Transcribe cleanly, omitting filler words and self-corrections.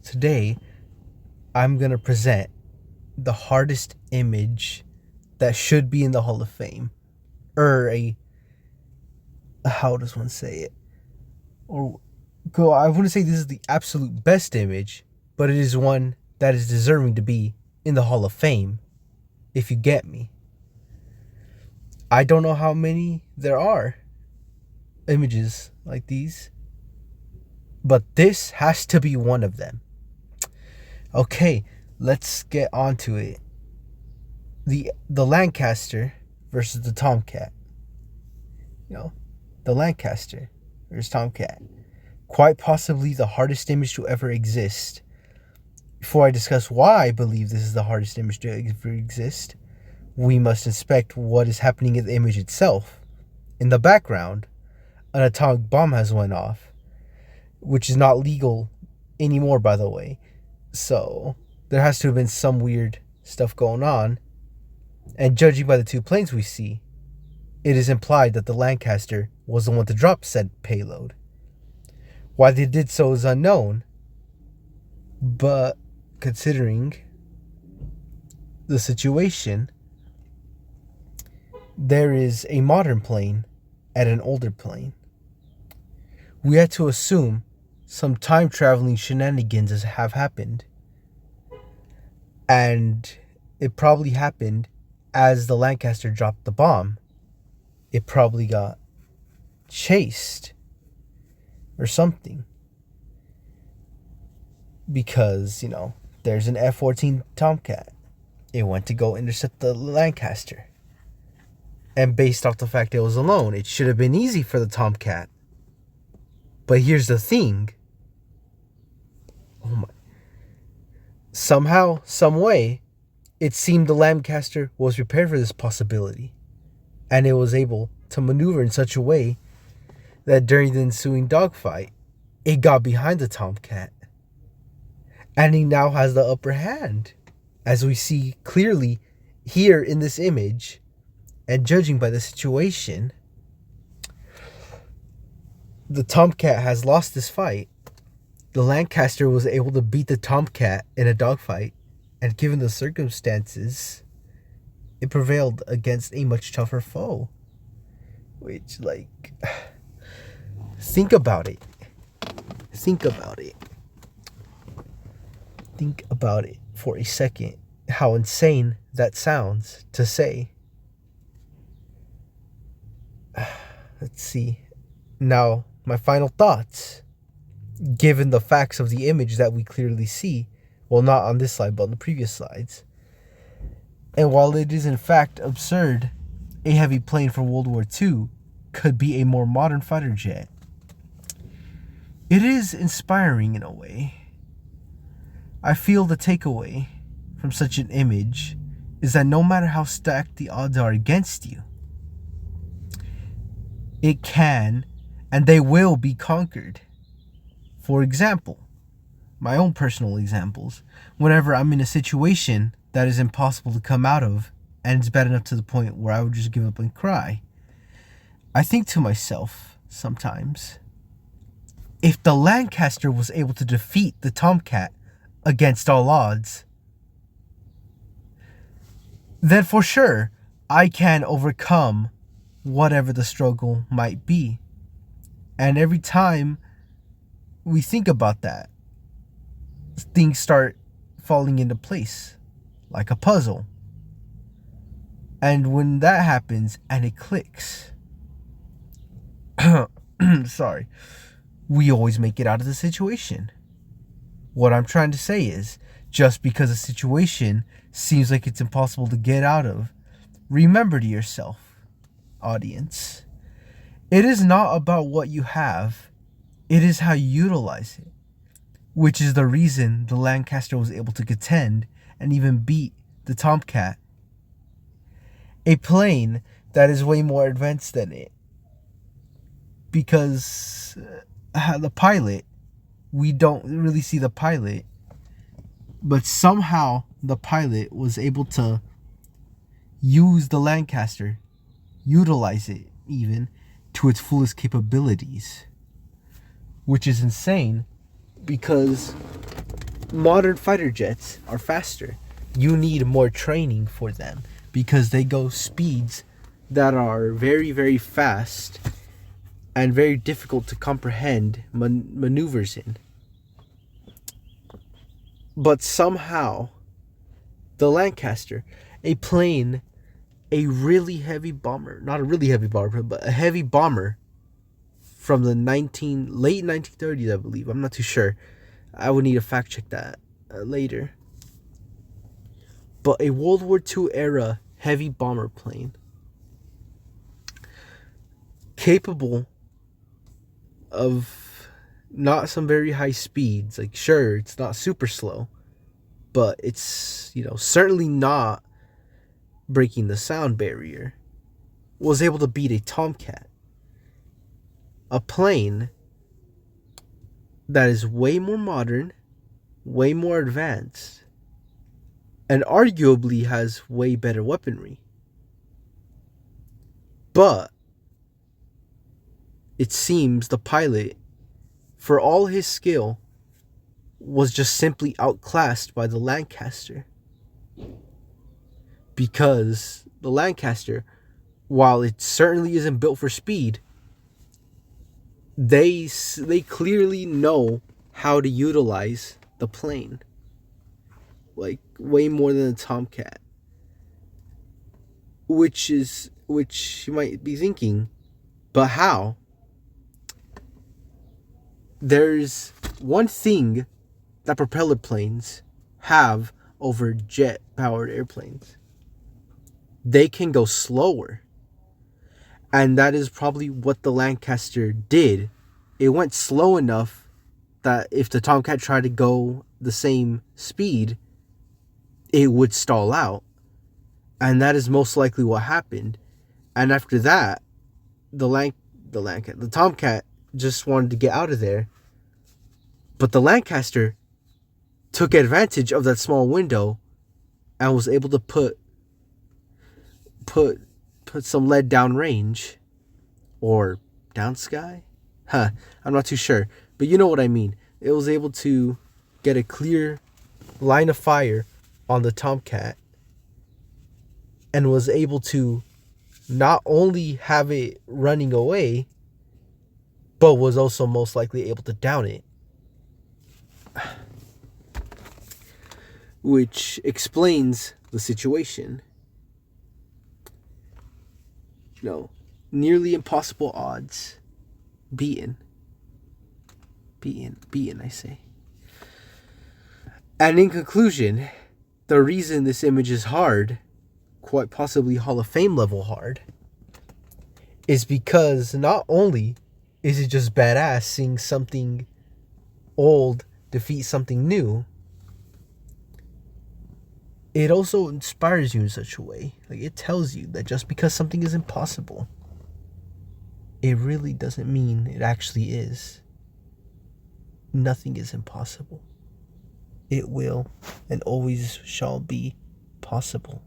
Today, I'm going to present the hardest image that should be in the Hall of Fame. How does one say it? I wouldn't say this is the absolute best image, but it is one that is deserving to be in the Hall of Fame, if you get me. I don't know how many there are images like these, but this has to be one of them. Okay, let's get on to it. The Lancaster versus the Tomcat. The Lancaster versus Tomcat. Quite possibly the hardest image to ever exist. Before I discuss why I believe this is the hardest image to ever exist, we must inspect what is happening in the image itself. In the background, an atomic bomb has went off, which is not legal anymore, by the way. So there has to have been some weird stuff going on. And judging by the two planes we see, it is implied that the Lancaster was the one to drop said payload. Why they did so is unknown, but considering the situation, there is a modern plane and an older plane. We had to assume some time traveling shenanigans have happened, and it probably happened as the Lancaster dropped the bomb. It probably got chased or something, because there's an F-14 Tomcat. It went to go intercept the Lancaster, and based off the fact it was alone, it should have been easy for the Tomcat. But here's the thing. Somehow, some way, it seemed the Lancaster was prepared for this possibility, and it was able to maneuver in such a way that during the ensuing dogfight, it got behind the Tomcat, and he now has the upper hand, as we see clearly here in this image. And judging by the situation, the Tomcat has lost this fight. The Lancaster was able to beat the Tomcat in a dogfight, and given the circumstances, it prevailed against a much tougher foe. Which, think about it. Think about it for a second. How insane that sounds to say. Let's see. Now, my final thoughts. Given the facts of the image that we clearly see, well, not on this slide, but on the previous slides. And while it is in fact absurd, a heavy plane for World War II could be a more modern fighter jet, it is inspiring in a way. I feel the takeaway from such an image is that no matter how stacked the odds are against you, it can and they will be conquered. For example, my own personal examples, whenever I'm in a situation that is impossible to come out of, and it's bad enough to the point where I would just give up and cry, I think to myself sometimes, if the Lancaster was able to defeat the Tomcat against all odds, then for sure I can overcome whatever the struggle might be. And every time we think about that, things start falling into place like a puzzle. And when that happens and it clicks, we always make it out of the situation. What I'm trying to say is, just because a situation seems like it's impossible to get out of, remember to yourself, audience, it is not about what you have, it is how you utilize it, which is the reason the Lancaster was able to contend and even beat the Tomcat, a plane that is way more advanced than it. Because the pilot, we don't really see the pilot, but somehow the pilot was able to use the Lancaster, utilize it even, to its fullest capabilities. Which is insane, because modern fighter jets are faster. You need more training for them because they go speeds that are very, very fast and very difficult to comprehend maneuvers in. But somehow, the Lancaster, a plane, a really heavy bomber, not a really heavy bomber, but a heavy bomber from the late 1930s, I believe. I'm not too sure. I would need to fact check that later. But a World War II era heavy bomber plane capable of not some very high speeds. Like, sure, it's not super slow, but it's, certainly not breaking the sound barrier, was able to beat a Tomcat. A plane that is way more modern, way more advanced, and arguably has way better weaponry. But it seems the pilot, for all his skill, was just simply outclassed by the Lancaster. Because the Lancaster, while it certainly isn't built for speed, they clearly know how to utilize the plane. Like, way more than the Tomcat. Which you might be thinking, but how? There's one thing that propeller planes have over jet-powered airplanes. They can go slower. And that is probably what the Lancaster did. It went slow enough that if the Tomcat tried to go the same speed, it would stall out. And that is most likely what happened. And after that, the Tomcat just wanted to get out of there. But the Lancaster took advantage of that small window and was able to put some lead downrange, or down sky? I'm not too sure, but you know what I mean. It was able to get a clear line of fire on the Tomcat and was able to not only have it running away, but was also most likely able to down it. Which explains the situation. Nearly impossible odds. Beaten, I say. And in conclusion, the reason this image is hard, quite possibly Hall of Fame level hard, is because not only is it just badass seeing something old defeat something new, it also inspires you in such a way. Like, it tells you that just because something is impossible, it really doesn't mean it actually is. Nothing is impossible. It will and always shall be possible.